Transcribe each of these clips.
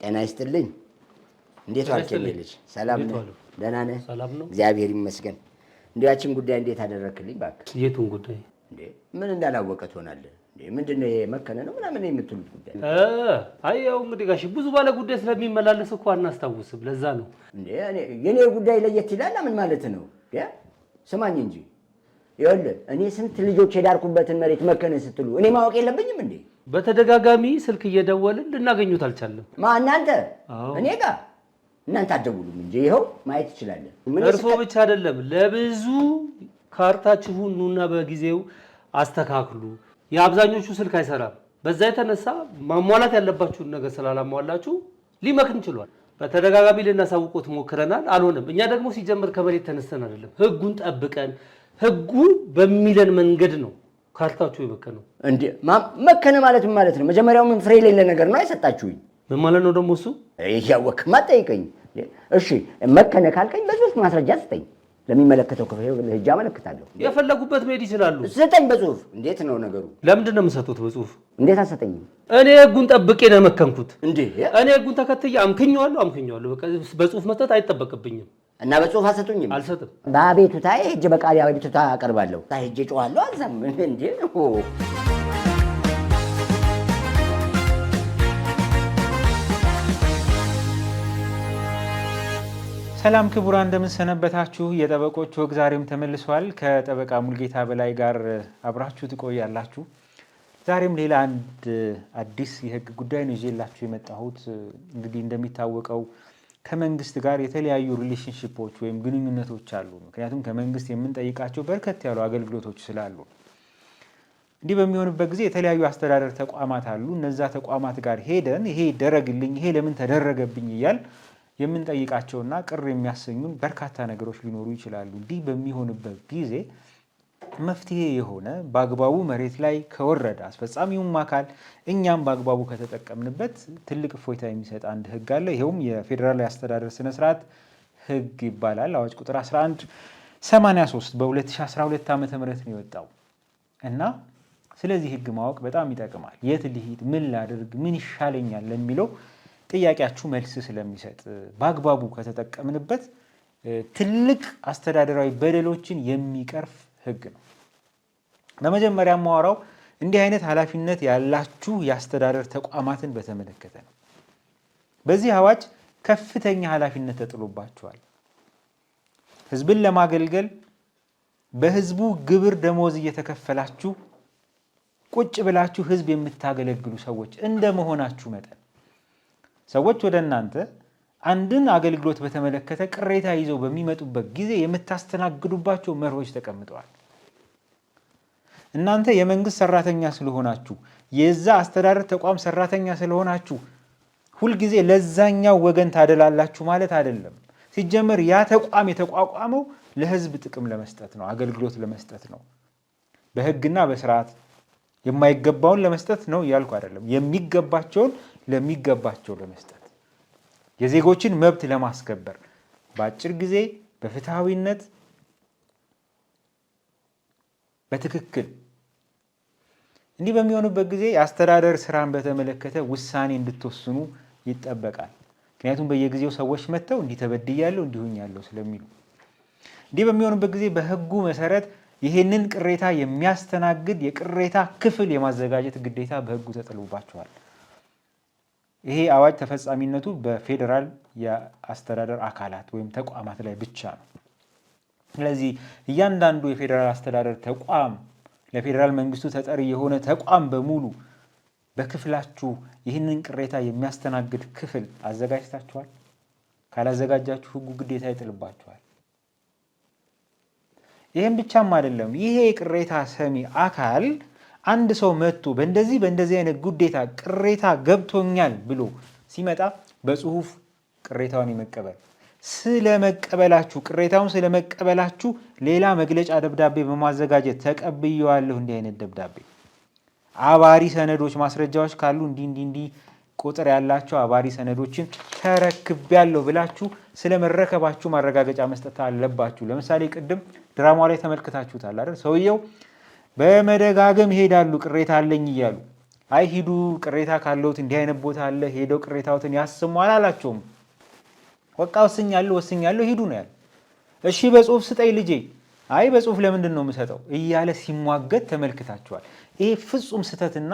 ጤና ይስጥልኝ። እንዴት ዋልክ? ልጅ ሰላም ነው? ደህና ነህ? እግዚአብሔር ይመስገን። እንዲያችን ጉዳይ እንዴት አደረክልኝ? እባክህ። የቱን ጉዳይ? እንዴ ምን እንዳላወቀ ትሆናለህ? ምንድነው የመከነ ነው ምናምን የምትሉት ጉዳይ? አይ ያው እንግዲህ ጋሽ ብዙ ባለ ጉዳይ ስለሚመላለስ እኮ አናስታውስም። ለዛ ነው እንዴ የኔ ጉዳይ ለየት ይላል። ምን ማለት ነው? ስማኝ እንጂ ይኸውልህ እኔ ስንት ልጆች የዳርኩበትን መሬት መከነ ስትሉ እኔ ማወቅ የለብኝም እንዴ? በተደጋጋሚ ስልክ እየደወልን ልናገኙት አልቻለም። እናንተ እኔ ጋር እናንተ አትደውሉም እንጂ ይኸው ማየት ትችላለህ። እርሶ ብቻ አይደለም ለብዙ ካርታችሁን ኑና በጊዜው አስተካክሉ። የአብዛኞቹ ስልክ አይሰራም። በዛ የተነሳ ማሟላት ያለባችሁን ነገር ስላላሟላችሁ ሊመክን ችሏል። በተደጋጋሚ ልናሳውቆት ሞክረናል፣ አልሆነም። እኛ ደግሞ ሲጀምር ከመሬት ተነስተን አይደለም ህጉን ጠብቀን ህጉ በሚለን መንገድ ነው ካርታችሁ የመከነው። እንዴ መከነ ማለት ምን ማለት ነው? መጀመሪያው ምን ፍሬ የሌለ ነገር ነው አይሰጣችሁኝ? ምን ማለት ነው ደግሞ እሱ? እያወቅህማ ጠይቀኝ። እሺ መከነ ካልከኝ በጽሁፍ ማስረጃ ስጠኝ። ለሚመለከተው ክፍል ሄጄ አመለክታለሁ። የፈለጉበት መሄድ ይችላሉ። ስጠኝ በጽሁፍ። እንዴት ነው ነገሩ? ለምንድን ነው የምሰጡት በጽሁፍ? እንዴት አሰጠኝም? እኔ ህጉን ጠብቄ ነው የመከንኩት። እንዴ እኔ ህጉን ተከትዬ አምክኘዋለሁ። በቃ በጽሁፍ መስጠት አይጠበቅብኝም። እና በጽሁፍ አሰጡኝም? አልሰጥም። በአቤቱታ ሄጄ በቃል አቤቱታ አቀርባለሁ። ሄጄ ጮኻለሁ። አልሰም እንዴ ሰላም ክቡራን እንደምን ሰነበታችሁ? የጠበቆች ወግ ዛሬም ተመልሷል። ከጠበቃ ሙልጌታ በላይ ጋር አብራችሁ ትቆያላችሁ። ዛሬም ሌላ አንድ አዲስ የህግ ጉዳይ ነው ይዤላችሁ የመጣሁት። እንግዲህ እንደሚታወቀው ከመንግስት ጋር የተለያዩ ሪሌሽንሺፖች ወይም ግንኙነቶች አሉ። ምክንያቱም ከመንግስት የምንጠይቃቸው በርከት ያሉ አገልግሎቶች ስላሉ እንዲህ በሚሆንበት ጊዜ የተለያዩ አስተዳደር ተቋማት አሉ። እነዛ ተቋማት ጋር ሄደን ይሄ ይደረግልኝ፣ ይሄ ለምን ተደረገብኝ እያል የምንጠይቃቸውና ቅር የሚያሰኙን በርካታ ነገሮች ሊኖሩ ይችላሉ። እንዲህ በሚሆንበት ጊዜ መፍትሄ የሆነ በአግባቡ መሬት ላይ ከወረደ አስፈጻሚውም አካል እኛም በአግባቡ ከተጠቀምንበት ትልቅ እፎይታ የሚሰጥ አንድ ህግ አለ። ይኸውም የፌዴራል የአስተዳደር ስነስርዓት ህግ ይባላል። አዋጅ ቁጥር 1183 በ2012 ዓ.ም ነው የወጣው እና ስለዚህ ህግ ማወቅ በጣም ይጠቅማል። የት ልሂድ፣ ምን ላድርግ፣ ምን ይሻለኛል ለሚለው ጥያቄያችሁ መልስ ስለሚሰጥ በአግባቡ ከተጠቀምንበት ትልቅ አስተዳደራዊ በደሎችን የሚቀርፍ ህግ ነው። በመጀመሪያ ማወራው እንዲህ አይነት ኃላፊነት ያላችሁ የአስተዳደር ተቋማትን በተመለከተ ነው። በዚህ አዋጅ ከፍተኛ ኃላፊነት ተጥሎባችኋል። ህዝብን ለማገልገል በህዝቡ ግብር ደሞዝ እየተከፈላችሁ ቁጭ ብላችሁ ህዝብ የምታገለግሉ ሰዎች እንደመሆናችሁ መጠን ሰዎች ወደ እናንተ አንድን አገልግሎት በተመለከተ ቅሬታ ይዘው በሚመጡበት ጊዜ የምታስተናግዱባቸው መርሆች ተቀምጠዋል። እናንተ የመንግስት ሰራተኛ ስለሆናችሁ የዛ አስተዳደር ተቋም ሰራተኛ ስለሆናችሁ ሁልጊዜ ለዛኛው ወገን ታደላላችሁ ማለት አይደለም። ሲጀመር ያ ተቋም የተቋቋመው ለህዝብ ጥቅም ለመስጠት ነው፣ አገልግሎት ለመስጠት ነው። በህግና በስርዓት የማይገባውን ለመስጠት ነው ያልኩ አይደለም። የሚገባቸውን ለሚገባቸው ለመስጠት የዜጎችን መብት ለማስከበር በአጭር ጊዜ በፍትሃዊነት በትክክል እንዲህ በሚሆንበት ጊዜ የአስተዳደር ስራን በተመለከተ ውሳኔ እንድትወስኑ ይጠበቃል። ምክንያቱም በየጊዜው ሰዎች መጥተው እንዲህ ተበድያለሁ እንዲሁኛለሁ ስለሚሉ እንዲህ በሚሆንበት ጊዜ በህጉ መሰረት ይህንን ቅሬታ የሚያስተናግድ የቅሬታ ክፍል የማዘጋጀት ግዴታ በህጉ ተጥሎባቸዋል። ይሄ አዋጅ ተፈጻሚነቱ በፌዴራል የአስተዳደር አካላት ወይም ተቋማት ላይ ብቻ ነው። ስለዚህ እያንዳንዱ የፌዴራል አስተዳደር ተቋም ለፌዴራል መንግስቱ ተጠሪ የሆነ ተቋም በሙሉ በክፍላችሁ ይህንን ቅሬታ የሚያስተናግድ ክፍል አዘጋጅታችኋል? ካላዘጋጃችሁ ህጉ ግዴታ ይጥልባችኋል። ይሄን ብቻም አይደለም። ይሄ ቅሬታ ሰሚ አካል አንድ ሰው መጥቶ በእንደዚህ አይነት ጉዴታ ቅሬታ ገብቶኛል ብሎ ሲመጣ በጽሁፍ ቅሬታውን የመቀበል ስለመቀበላችሁ ቅሬታውን ስለመቀበላችሁ ሌላ መግለጫ ደብዳቤ በማዘጋጀት ተቀብየዋለሁ እንዲህ አይነት ደብዳቤ አባሪ ሰነዶች ማስረጃዎች ካሉ እንዲህ ቁጥር ያላቸው አባሪ ሰነዶችን ተረክቤያለሁ ብላችሁ ስለመረከባችሁ ማረጋገጫ መስጠት አለባችሁ። ለምሳሌ ቅድም ድራማው ላይ ተመልክታችሁታል አይደል? ሰውየው በመደጋገም ይሄዳሉ ቅሬታ አለኝ እያሉ አይ ሂዱ ቅሬታ ካለውት እንዲህ አይነት ቦታ አለ ሄደው ቅሬታዎትን ያሰሙ አላላቸውም። በቃ ወስኛለሁ ሂዱ ነው ያለው። እሺ በጽሁፍ ስጠኝ ልጄ፣ አይ በጽሁፍ ለምንድን ነው የምሰጠው እያለ ሲሟገት ተመልክታችኋል። ይሄ ፍጹም ስህተትና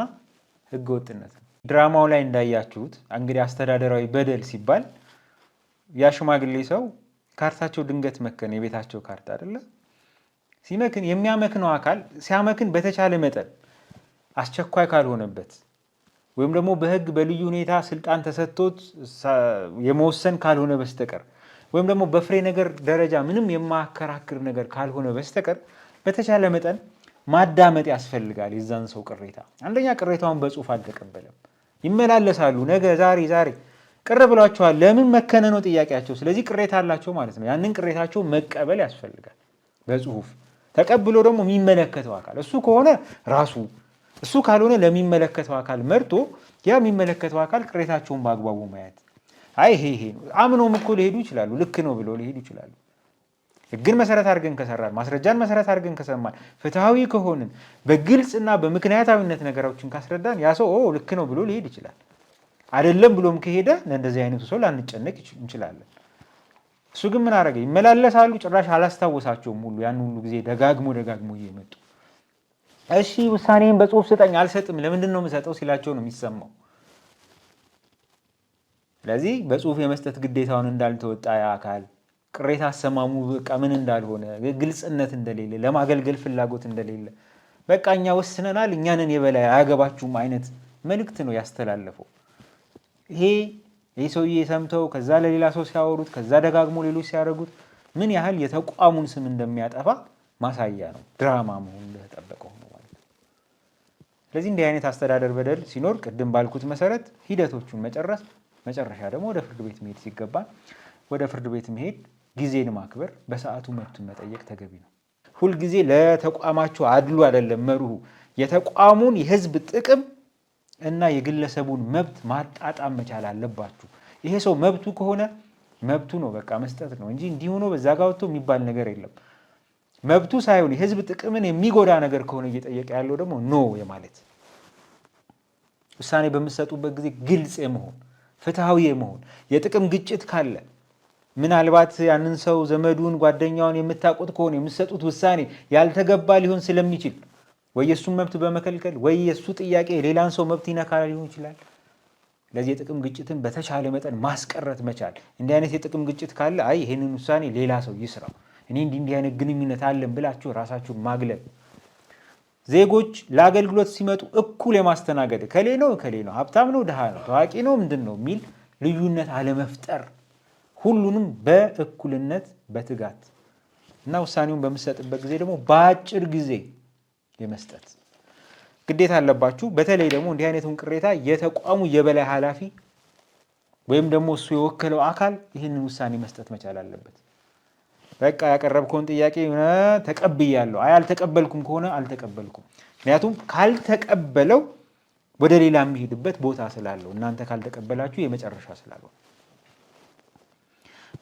ህገወጥነት ነው። ድራማው ላይ እንዳያችሁት እንግዲህ አስተዳደራዊ በደል ሲባል ያ ሽማግሌ ሰው ካርታቸው ድንገት መከነ፣ የቤታቸው ካርታ አይደለ ሲመክን የሚያመክነው አካል ሲያመክን በተቻለ መጠን አስቸኳይ ካልሆነበት ወይም ደግሞ በህግ በልዩ ሁኔታ ስልጣን ተሰጥቶት የመወሰን ካልሆነ በስተቀር ወይም ደግሞ በፍሬ ነገር ደረጃ ምንም የማያከራክር ነገር ካልሆነ በስተቀር በተቻለ መጠን ማዳመጥ ያስፈልጋል። የዛን ሰው ቅሬታ አንደኛ ቅሬታውን በጽሁፍ አልተቀበለም፣ ይመላለሳሉ። ነገ ዛሬ ቅር ብሏቸዋል። ለምን መከነ ነው ጥያቄያቸው። ስለዚህ ቅሬታ አላቸው ማለት ነው። ያንን ቅሬታቸው መቀበል ያስፈልጋል በጽሁፍ ተቀብሎ ደግሞ የሚመለከተው አካል እሱ ከሆነ ራሱ እሱ ካልሆነ ለሚመለከተው አካል መርጦ ያ የሚመለከተው አካል ቅሬታቸውን በአግባቡ ማየት። አይ ይሄ ነው አምኖም እኮ ሊሄዱ ይችላሉ፣ ልክ ነው ብሎ ሊሄዱ ይችላሉ። ህግን መሰረት አድርገን ከሰራን ማስረጃን መሰረት አድርገን ከሰማን ፍትሃዊ ከሆንን በግልጽና በምክንያታዊነት ነገሮችን ካስረዳን ያ ሰው ልክ ነው ብሎ ሊሄድ ይችላል። አይደለም ብሎም ከሄደ ለእንደዚህ አይነቱ ሰው ላንጨነቅ እንችላለን። እሱ ግን ምን አደረገ? ይመላለሳሉ። ጭራሽ አላስታወሳቸውም ሁሉ ያን ሁሉ ጊዜ ደጋግሞ እየመጡ እሺ ውሳኔን በጽሁፍ ስጠኝ። አልሰጥም። ለምንድን ነው የምሰጠው ሲላቸው ነው የሚሰማው። ስለዚህ በጽሁፍ የመስጠት ግዴታውን እንዳልተወጣ ያ አካል ቅሬታ አሰማሙ በቃ ምን እንዳልሆነ ግልጽነት እንደሌለ ለማገልገል ፍላጎት እንደሌለ በቃ እኛ ወስነናል እኛንን የበላይ አያገባችሁም አይነት መልእክት ነው ያስተላለፈው። ይሄ ሰውዬ ሰምተው ከዛ ለሌላ ሰው ሲያወሩት ከዛ ደጋግሞ ሌሎች ሲያደርጉት ምን ያህል የተቋሙን ስም እንደሚያጠፋ ማሳያ ነው። ድራማ መሆኑ እንደተጠበቀው ነው ማለት ነው። ስለዚህ እንዲህ አይነት አስተዳደር በደል ሲኖር ቅድም ባልኩት መሰረት ሂደቶቹን መጨረስ፣ መጨረሻ ደግሞ ወደ ፍርድ ቤት መሄድ ሲገባ ወደ ፍርድ ቤት መሄድ፣ ጊዜን ማክበር፣ በሰዓቱ መብቱን መጠየቅ ተገቢ ነው። ሁልጊዜ ለተቋማቸው አድሉ አይደለም መርሁ። የተቋሙን የህዝብ ጥቅም እና የግለሰቡን መብት ማጣጣም መቻል አለባችሁ። ይሄ ሰው መብቱ ከሆነ መብቱ ነው በቃ መስጠት ነው እንጂ እንዲህ ሆኖ በዛ ጋር ወጥቶ የሚባል ነገር የለም። መብቱ ሳይሆን የህዝብ ጥቅምን የሚጎዳ ነገር ከሆነ እየጠየቀ ያለው ደግሞ ኖ የማለት ውሳኔ በምትሰጡበት ጊዜ ግልጽ የመሆን ፍትሃዊ የመሆን የጥቅም ግጭት ካለ ምናልባት ያንን ሰው ዘመዱን ጓደኛውን የምታውቁት ከሆነ የምትሰጡት ውሳኔ ያልተገባ ሊሆን ስለሚችል ወይ የእሱን መብት በመከልከል ወይ የእሱ ጥያቄ ሌላን ሰው መብት ይነካ ሊሆን ይችላል። ለዚህ የጥቅም ግጭትን በተቻለ መጠን ማስቀረት መቻል። እንዲህ አይነት የጥቅም ግጭት ካለ አይ ይሄንን ውሳኔ ሌላ ሰው ይስራው፣ እኔ እንዲህ አይነት ግንኙነት አለን ብላችሁ ራሳችሁን ማግለል። ዜጎች ለአገልግሎት ሲመጡ እኩል የማስተናገድ ከሌ ነው ሀብታም ነው ድሃ ነው ታዋቂ ነው ምንድን ነው የሚል ልዩነት አለመፍጠር፣ ሁሉንም በእኩልነት በትጋት እና ውሳኔውን በምትሰጥበት ጊዜ ደግሞ በአጭር ጊዜ የመስጠት ግዴታ አለባችሁ። በተለይ ደግሞ እንዲህ አይነቱን ቅሬታ የተቋሙ የበላይ ኃላፊ ወይም ደግሞ እሱ የወከለው አካል ይህንን ውሳኔ መስጠት መቻል አለበት። በቃ ያቀረብከውን ጥያቄ ተቀብያለሁ፣ አይ አልተቀበልኩም ከሆነ አልተቀበልኩም። ምክንያቱም ካልተቀበለው ወደ ሌላ የሚሄድበት ቦታ ስላለው እናንተ ካልተቀበላችሁ የመጨረሻ ስላለው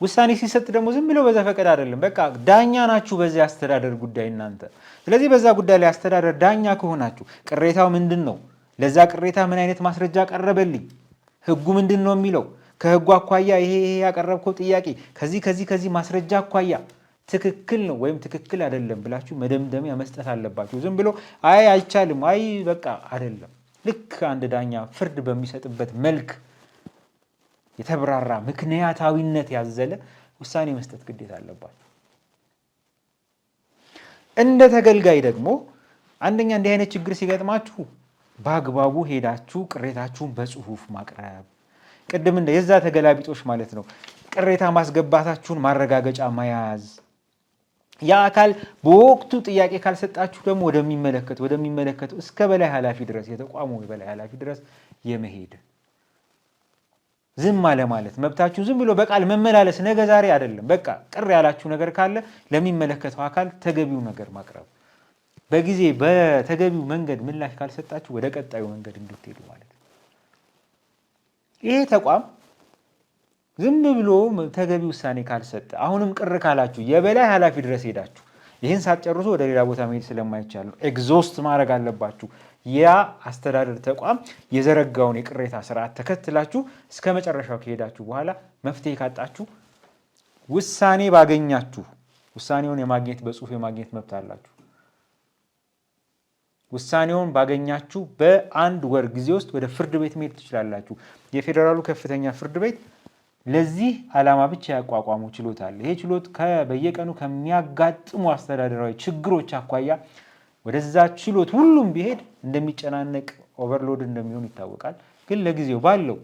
ውሳኔ ሲሰጥ ደግሞ ዝም ብሎ በዘፈቀድ አይደለም። በቃ ዳኛ ናችሁ በዚህ አስተዳደር ጉዳይ እናንተ። ስለዚህ በዛ ጉዳይ ላይ አስተዳደር ዳኛ ከሆናችሁ ቅሬታው ምንድን ነው? ለዛ ቅሬታ ምን አይነት ማስረጃ ቀረበልኝ? ህጉ ምንድን ነው የሚለው? ከህጉ አኳያ ይሄ ያቀረብከው ጥያቄ ከዚህ ማስረጃ አኳያ ትክክል ነው ወይም ትክክል አይደለም ብላችሁ መደምደሚያ መስጠት አለባችሁ። ዝም ብሎ አይ አይቻልም፣ አይ በቃ አይደለም። ልክ አንድ ዳኛ ፍርድ በሚሰጥበት መልክ የተብራራ ምክንያታዊነት ያዘለ ውሳኔ መስጠት ግዴታ አለባችሁ። እንደ ተገልጋይ ደግሞ አንደኛ እንዲህ አይነት ችግር ሲገጥማችሁ በአግባቡ ሄዳችሁ ቅሬታችሁን በጽሁፍ ማቅረብ፣ ቅድም እንደ የዛ ተገላቢጦሽ ማለት ነው። ቅሬታ ማስገባታችሁን ማረጋገጫ መያዝ። ያ አካል በወቅቱ ጥያቄ ካልሰጣችሁ ደግሞ ወደሚመለከተው እስከ በላይ ኃላፊ ድረስ የተቋሙ የበላይ ኃላፊ ድረስ የመሄድ ዝም አለ ማለት መብታችሁ ዝም ብሎ በቃል መመላለስ ነገ ዛሬ አይደለም። በቃ ቅር ያላችሁ ነገር ካለ ለሚመለከተው አካል ተገቢው ነገር ማቅረብ፣ በጊዜ በተገቢው መንገድ ምላሽ ካልሰጣችሁ ወደ ቀጣዩ መንገድ እንድትሄዱ ማለት ነው። ይሄ ተቋም ዝም ብሎ ተገቢ ውሳኔ ካልሰጠ አሁንም ቅር ካላችሁ የበላይ ኃላፊ ድረስ ሄዳችሁ ይህን ሳትጨርሱ ወደ ሌላ ቦታ መሄድ ስለማይቻል ነው። ኤግዞስት ማድረግ አለባችሁ። ያ አስተዳደር ተቋም የዘረጋውን የቅሬታ ስርዓት ተከትላችሁ እስከ መጨረሻው ከሄዳችሁ በኋላ መፍትሄ ካጣችሁ ውሳኔ ባገኛችሁ ውሳኔውን የማግኘት በጽሁፍ የማግኘት መብት አላችሁ። ውሳኔውን ባገኛችሁ በአንድ ወር ጊዜ ውስጥ ወደ ፍርድ ቤት መሄድ ትችላላችሁ። የፌዴራሉ ከፍተኛ ፍርድ ቤት ለዚህ ዓላማ ብቻ ያቋቋመው ችሎት አለ። ይሄ ችሎት በየቀኑ ከሚያጋጥሙ አስተዳደራዊ ችግሮች አኳያ ወደዛ ችሎት ሁሉም ቢሄድ እንደሚጨናነቅ ኦቨርሎድ እንደሚሆን ይታወቃል። ግን ለጊዜው ባለው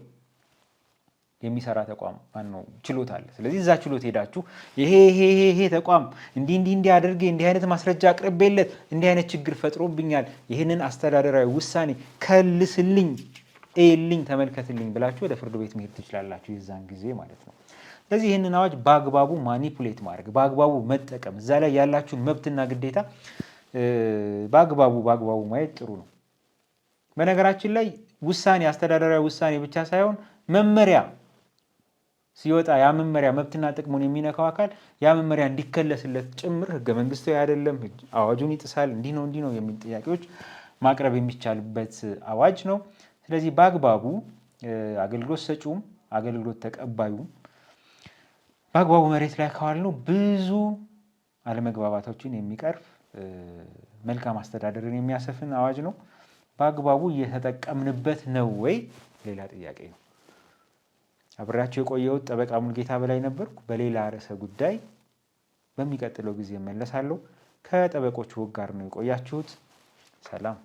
የሚሰራ ተቋም ማነው ችሎት አለ። ስለዚህ እዛ ችሎት ሄዳችሁ ይሄ ተቋም እንዲህ አድርጌ እንዲህ አይነት ማስረጃ አቅርቤለት እንዲህ አይነት ችግር ፈጥሮብኛል፣ ይህንን አስተዳደራዊ ውሳኔ ከልስልኝ፣ እልኝ፣ ተመልከትልኝ ብላችሁ ወደ ፍርድ ቤት መሄድ ትችላላችሁ የዛን ጊዜ ማለት ነው። ስለዚህ ይህንን አዋጅ በአግባቡ ማኒፑሌት ማድረግ፣ በአግባቡ መጠቀም፣ እዛ ላይ ያላችሁን መብትና ግዴታ በአግባቡ ማየት ጥሩ ነው። በነገራችን ላይ ውሳኔ አስተዳደራዊ ውሳኔ ብቻ ሳይሆን መመሪያ ሲወጣ ያ መመሪያ መብትና ጥቅሙን የሚነካው አካል ያ መመሪያ እንዲከለስለት ጭምር ህገ መንግስታዊ አይደለም፣ አዋጁን ይጥሳል፣ እንዲህ ነው የሚል ጥያቄዎች ማቅረብ የሚቻልበት አዋጅ ነው። ስለዚህ በአግባቡ አገልግሎት ሰጪውም አገልግሎት ተቀባዩም በአግባቡ መሬት ላይ ካዋልነው ብዙ አለመግባባቶችን የሚቀርፍ መልካም አስተዳደርን የሚያሰፍን አዋጅ ነው። በአግባቡ እየተጠቀምንበት ነው ወይ ሌላ ጥያቄ ነው። አብሬያችሁ የቆየሁት ጠበቃ ሙልጌታ በላይ ነበርኩ። በሌላ ርዕሰ ጉዳይ በሚቀጥለው ጊዜ እመለሳለሁ። ከጠበቆች ወግ ጋር ነው የቆያችሁት። ሰላም።